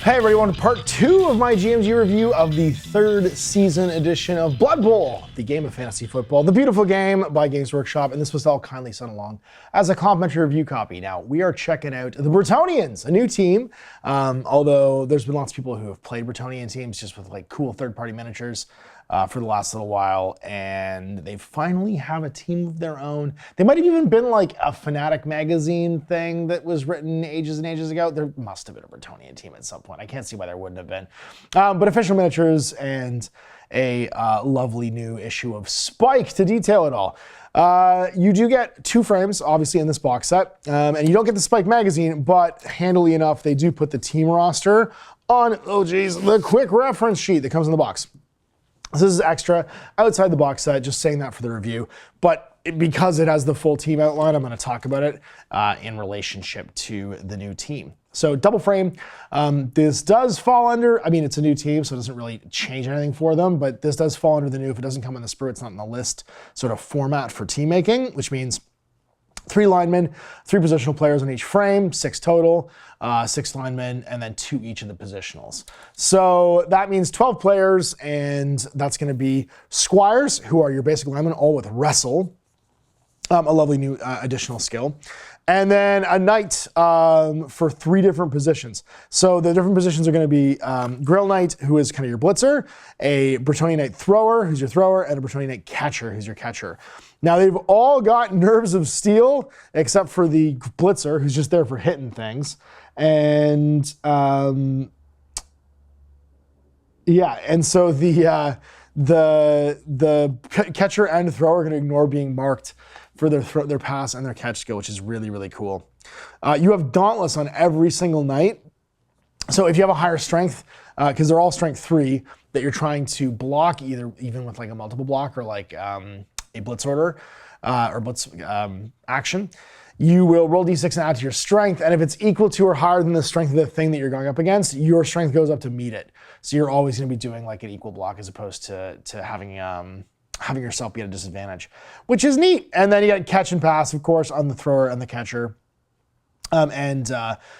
Hey everyone, part 2 of my GMG review of the 3rd season edition of Blood Bowl, the game of fantasy football, the beautiful game by Games Workshop, and this was all kindly sent along as a complimentary review copy. Now, we are checking out the Bretonnians, a new team, although there's been lots of people who have played Bretonnian teams just with like cool third-party miniatures for the last little while, and they finally have a team of their own. They might have even been like a Fanatic magazine thing that was written ages and ages ago. There must have been a Bretonnian team at some point. I can't see why there wouldn't have been. But official miniatures and a lovely new issue of Spike to detail it all. You do get 2 frames, obviously, in this box set, and you don't get the Spike magazine, but handily enough, they do put the team roster on, the quick reference sheet that comes in the box. This is extra outside the box set, just saying that for the review. But because it has the full team outline, I'm going to talk about it in relationship to the new team. So double frame, this does fall under, I mean, it's a new team, so it doesn't really change anything for them, but this does fall under the new, if it doesn't come in the sprue, it's not in the list sort of format for team making, which means 3 linemen, 3 positional players on each frame, 6 total, 6 linemen, and then 2 each of the positionals. So that means 12 players, and that's going to be Squires, who are your basic linemen, all with Wrestle, a lovely new additional skill. And then a Knight for 3 different positions. So the different positions are going to be Grill Knight, who is kind of your blitzer, a Bretonnian Knight thrower, who's your thrower, and a Bretonnian Knight catcher, who's your catcher. Now they've all got nerves of steel, except for the blitzer, who's just there for hitting things. And yeah, and so the catcher and thrower are going to ignore being marked for their pass and their catch skill, which is really, really cool. You have Dauntless on every single Knight. So if you have a higher strength, because they're all strength 3, that you're trying to block even with like a multiple block or like a blitz order or blitz action, you will roll d6 and add to your strength. And if it's equal to or higher than the strength of the thing that you're going up against, your strength goes up to meet it. So you're always going to be doing like an equal block as opposed to having yourself be at a disadvantage, which is neat. And then you got catch and pass, of course, on the thrower and the catcher. And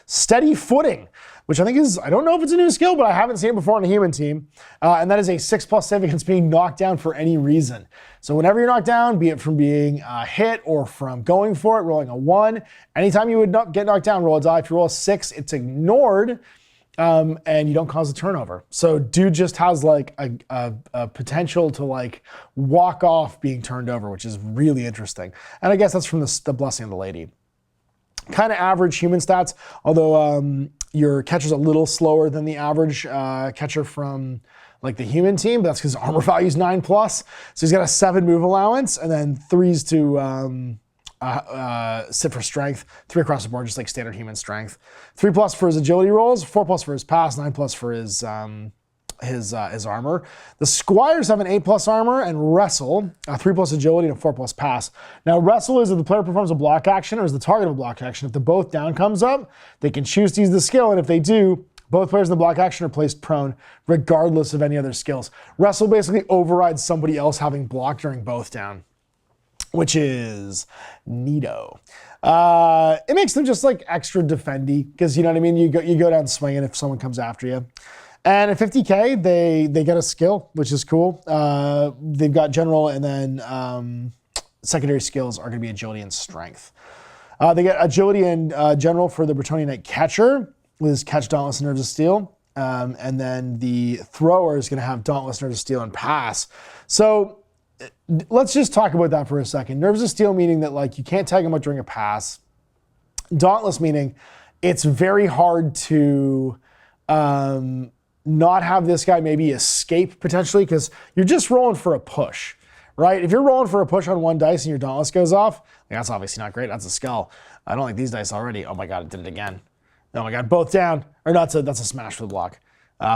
steady footing, which I think is, I don't know if it's a new skill, but I haven't seen it before on a human team. And that is a 6+ save against being knocked down for any reason. So whenever you're knocked down, be it from being hit or from going for it, rolling a 1, anytime you would get knocked down, roll a die. If you roll a 6, it's ignored. And you don't cause a turnover. So dude just has like a potential to like walk off being turned over, which is really interesting. And I guess that's from the Blessing of the Lady. Kind of average human stats, although your catcher's a little slower than the average catcher from like the human team, but that's because armor value is 9+. So he's got a 7 move allowance and then 3s to sit for strength, 3 across the board, just like standard human strength. 3+ for his agility rolls, 4+ for his pass, 9+ for his armor. The Squires have an 8+ armor and Wrestle, a 3+ agility and a 4+ pass. Now Wrestle is if the player performs a block action or is the target of a block action. If the both down comes up, they can choose to use the skill, and if they do, both players in the block action are placed prone, regardless of any other skills. Wrestle basically overrides somebody else having blocked during both down, which is neato. It makes them just like extra defendy, because you know what I mean? You go down swinging if someone comes after you. And at 50K, they get a skill, which is cool. They've got general, and then secondary skills are going to be agility and strength. They get agility and general for the Bretonnian Knight catcher with his catch, Dauntless, and Nerves of Steel. And then the thrower is going to have Dauntless, Nerves of Steel, and pass. So let's just talk about that for a second. Nerves of Steel meaning that like you can't tag him out during a pass. Dauntless meaning it's very hard to not have this guy maybe escape potentially, because you're just rolling for a push, right? If you're rolling for a push on 1 dice and your Dauntless goes off, that's obviously not great. That's a skull. I don't like these dice already. Oh my God, it did it again. Oh my God, both down. Or that's a smash for the block.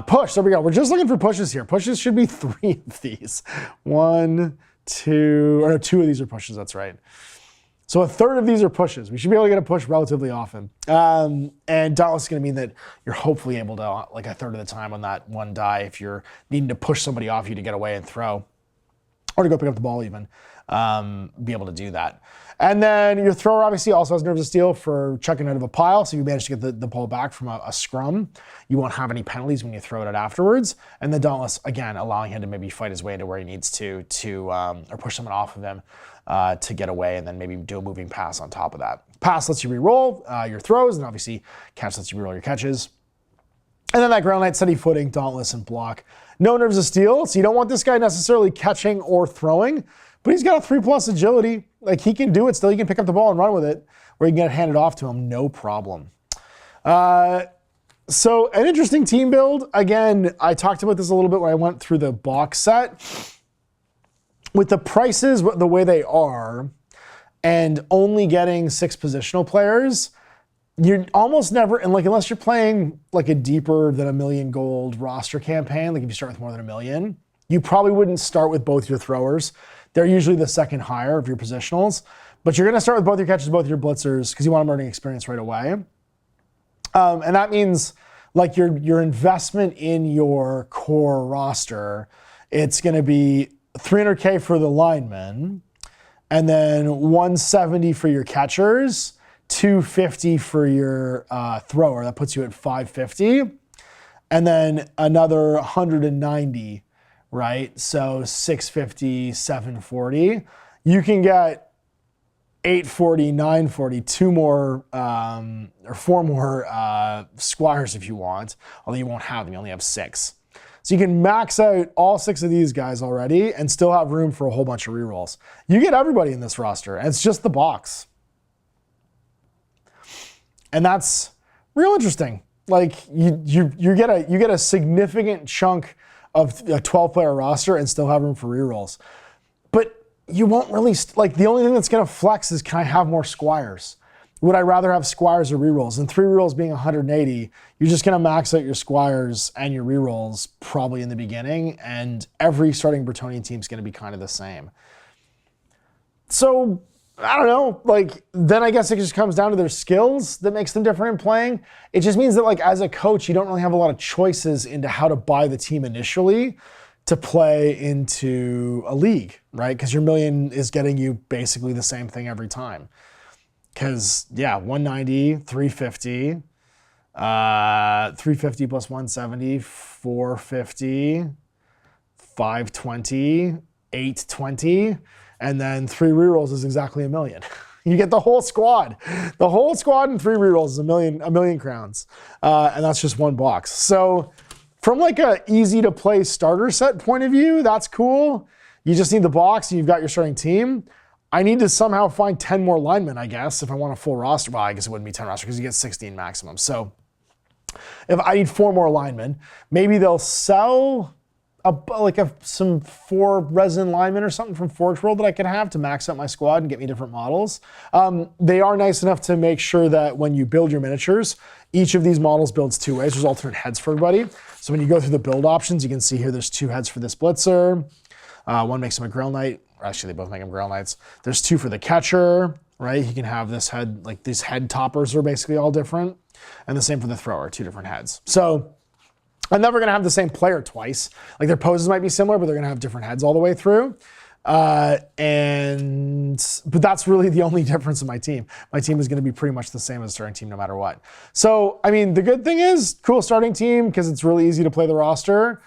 Push, there we go. We're just looking for pushes here. Pushes should be 3 of these. 1, 2, or no, 2 of these are pushes, that's right. So a third of these are pushes. We should be able to get a push relatively often. And Dauntless is going to mean that you're hopefully able to, like a third of the time on that 1 die, if you're needing to push somebody off you to get away and throw, or to go pick up the ball even, be able to do that. And then your thrower obviously also has Nerves of Steel for chucking out of a pile. So if you manage to get the ball back from a scrum, you won't have any penalties when you throw it out afterwards. And the Dauntless, again, allowing him to maybe fight his way into where he needs to or push someone off of him to get away, and then maybe do a moving pass on top of that. Pass lets you re-roll your throws, and obviously catch lets you re-roll your catches. And then that Ground Knight, Steady Footing, Dauntless, and Block. No Nerves of Steel, so you don't want this guy necessarily catching or throwing, but he's got a 3+ agility. Like, he can do it still. He can pick up the ball and run with it, or you can get it handed off to him, no problem. So an interesting team build. Again, I talked about this a little bit when I went through the box set. With the prices the way they are, and only getting 6 positional players, you're almost never, and like unless you're playing like a deeper than $1 million gold roster campaign, like if you start with more than $1 million, you probably wouldn't start with both your throwers. They're usually the second higher of your positionals, but you're gonna start with both your catches, both your blitzers, because you want them earning experience right away. And that means like your investment in your core roster, it's gonna be $300K for the linemen, and then $170 for your catchers, $250 for your thrower. That puts you at $550, and then another $190, right? So $650, $740. You can get $840, $940, 2 more or 4 more Squires if you want, although you won't have them. You only have 6. So you can max out all 6 of these guys already and still have room for a whole bunch of rerolls. You get everybody in this roster, and it's just the box. And that's real interesting. Like you get a significant chunk of a 12-player roster and still have room for rerolls. But you won't really, like the only thing that's gonna flex is, can I have more Squires? Would I rather have Squires or rerolls? And 3 rerolls being 180, you're just gonna max out your Squires and your rerolls probably in the beginning, and every starting Bretonnian team's gonna be kind of the same. So, I don't know, like, then I guess it just comes down to their skills that makes them different in playing. It just means that, like, as a coach, you don't really have a lot of choices into how to buy the team initially to play into a league, right? Because your million is getting you basically the same thing every time. Because, yeah, 190, 350, 350 plus 170, 450, 520, 820, and then 3 rerolls is exactly $1 million. You get the whole squad. The whole squad and 3 rerolls is $1 million crowns. And that's just 1 box. So from like a easy to play starter set point of view, that's cool. You just need the box and you've got your starting team. I need to somehow find 10 more linemen, I guess, if I want a full roster. Well, I guess it wouldn't be 10 roster because you get 16 maximum. So if I need 4 more linemen, maybe they'll sell some 4 resin linemen or something from Forge World that I could have to max out my squad and get me different models. They are nice enough to make sure that when you build your miniatures, each of these models builds 2 ways. There's alternate heads for everybody. So when you go through the build options, you can see here there's 2 heads for this blitzer. One makes him a Grail Knight. Actually, they both make him Grail Knights. There's 2 for the catcher, right? He can have this head, like these head toppers are basically all different. And the same for the thrower, 2 different heads. So I'm never gonna have the same player twice. Like their poses might be similar, but they're gonna have different heads all the way through. But that's really the only difference in my team. My team is gonna be pretty much the same as the starting team no matter what. So, I mean, the good thing is, cool starting team, because it's really easy to play the roster.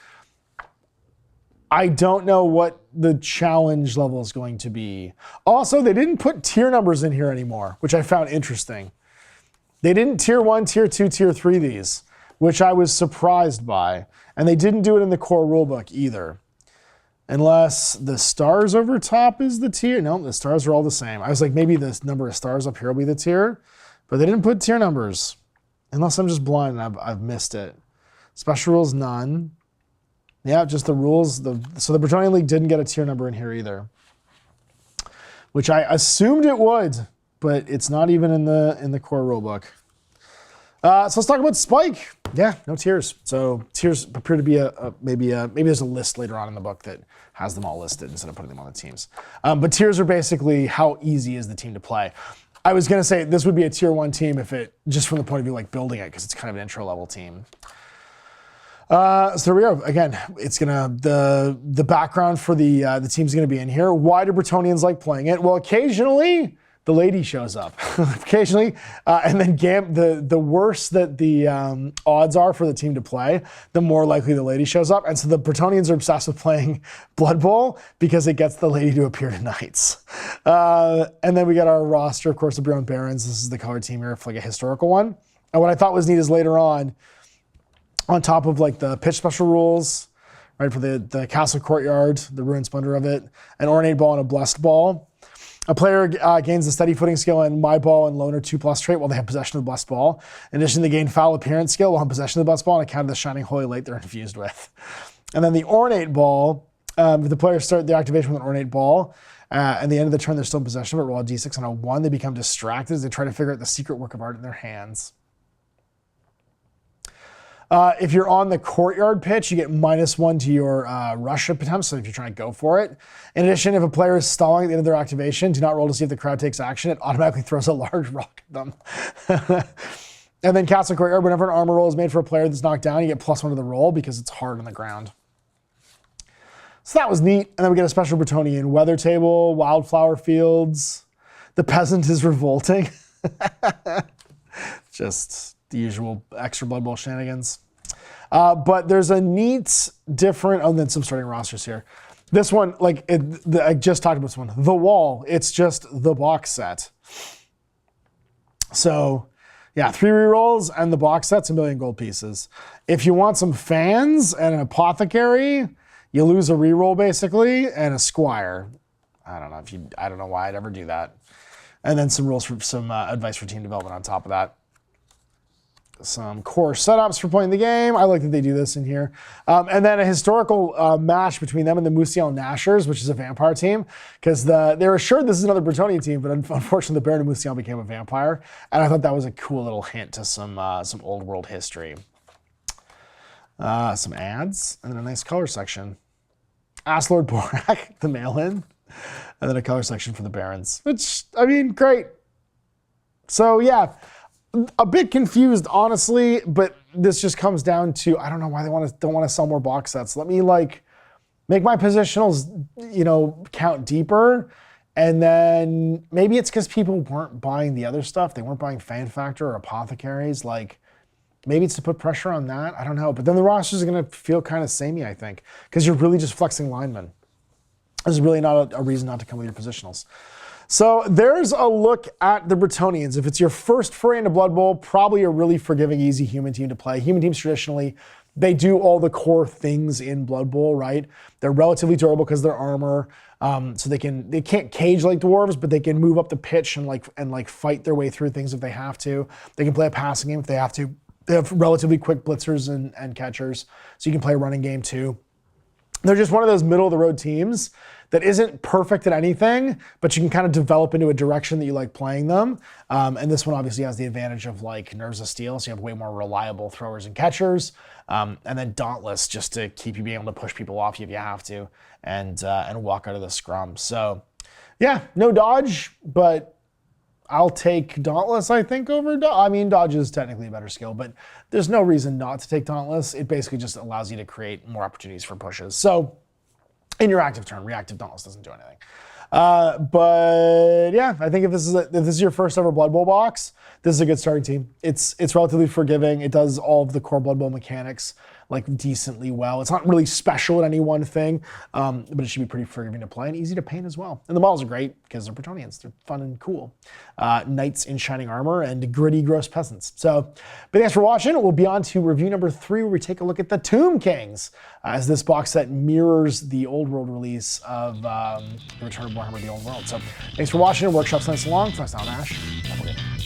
I don't know what the challenge level is going to be. Also, they didn't put tier numbers in here anymore, which I found interesting. They didn't tier 1, tier 2, tier 3 these, which I was surprised by. And they didn't do it in the core rulebook either. Unless the stars over top is the tier. No, the stars are all the same. I was like, maybe the number of stars up here will be the tier, but they didn't put tier numbers. Unless I'm just blind and I've missed it. Special rules, none. Yeah, just the rules. So the Bretonnian League didn't get a tier number in here either, which I assumed it would, but it's not even in the core rulebook. So let's talk about Spike. Yeah, no tiers. So tiers appear to be maybe there's a list later on in the book that has them all listed instead of putting them on the teams. But tiers are basically how easy is the team to play. I was gonna say this would be a tier 1 team if it, just from the point of view like building it, because it's kind of an intro level team. So there we go. Again, it's gonna the background for the team's gonna be in here. Why do Bretonnians like playing it? Well, occasionally the lady shows up. Occasionally, and then the worse that the odds are for the team to play, the more likely the lady shows up. And so the Bretonnians are obsessed with playing Blood Bowl because it gets the lady to appear to Knights. And then we got our roster, of course, the Brown Barons. This is the color team here for like a historical one. And what I thought was neat is later on top of like the pitch special rules, right, for the castle courtyard, the ruined splendor of it, an ornate ball and a blessed ball. A player gains a steady footing skill and my ball and loner 2+ trait while they have possession of the blessed ball. In addition, they gain foul appearance skill while in possession of the blessed ball on account of the shining holy light they're infused with. And then the ornate ball, if the players start the activation with an ornate ball, at the end of the turn they're still in possession of it, roll a d6 and a 1, they become distracted as they try to figure out the secret work of art in their hands. If you're on the courtyard pitch, you get -1 to your rush attempt, so if you're trying to go for it. In addition, if a player is stalling at the end of their activation, do not roll to see if the crowd takes action. It automatically throws a large rock at them. And then Castle Courtyard, whenever an armor roll is made for a player that's knocked down, you get +1 to the roll because it's hard on the ground. So that was neat. And then we get a special Bretonnian weather table, wildflower fields. The peasant is revolting. Just the usual extra Blood Bowl shenanigans. But there's a neat, different, oh, and then some starting rosters here. This one, I just talked about this one. The Wall, it's just the box set. So, yeah, 3 rerolls and the box set's 1,000,000 gold pieces. If you want some fans and an apothecary, you lose a reroll basically and a squire. I don't know why I'd ever do that. And then some rules for some advice for team development on top of that. Some core setups for playing the game. I like that they do this in here. And then a historical match between them and the Musial Nashers, which is a vampire team, because they were assured this is another Bretonnian team, but unfortunately the Baron of Musial became a vampire. And I thought that was a cool little hint to some old world history. Some ads, and then a nice color section. Ask Lord Borak, the mail-in, and then a color section for the Barons, which, I mean, great. So yeah, a bit confused, honestly, but this just comes down to, I don't know why they don't want to sell more box sets. Let me make my positionals, count deeper. And then maybe it's because people weren't buying the other stuff. They weren't buying Fan Factor or Apothecaries. Maybe it's to put pressure on that. I don't know. But then the rosters are going to feel kind of samey, I think, because you're really just flexing linemen. There's really not a reason not to come with your positionals. So there's a look at the Bretonnians. If it's your first foray into Blood Bowl, probably a really forgiving, easy human team to play. Human teams traditionally, they do all the core things in Blood Bowl, right? They're relatively durable because they're armor. So they can't cage like dwarves, but they can move up the pitch and fight their way through things if they have to. They can play a passing game if they have to. They have relatively quick blitzers and catchers, so you can play a running game too. They're just one of those middle-of-the-road teams that isn't perfect at anything, but you can kind of develop into a direction that you like playing them. And this one obviously has the advantage of Nerves of Steel, so you have way more reliable throwers and catchers. And then Dauntless, just to keep you being able to push people off you if you have to, and walk out of the scrum. So yeah, no dodge, but I'll take Dauntless, I think, over Dodge. I mean, Dodge is technically a better skill, but there's no reason not to take Dauntless. It basically just allows you to create more opportunities for pushes. So in your active turn, reactive Dauntless doesn't do anything. But yeah, I think if this is your first ever Blood Bowl box, this is a good starting team. It's relatively forgiving. It does all of the core Blood Bowl mechanics decently well. It's not really special at any one thing, but it should be pretty forgiving to play and easy to paint as well. And the models are great because they're Bretonnians. They're fun and cool. Knights in shining armor and gritty, gross peasants. So, but thanks for watching. We'll be on to review number 3, where we take a look at the Tomb Kings, as this box set mirrors the old world release of the Return of Warhammer: The Old World. So thanks for watching. Workshop's nice and long. So I'm Ash. Have a good day.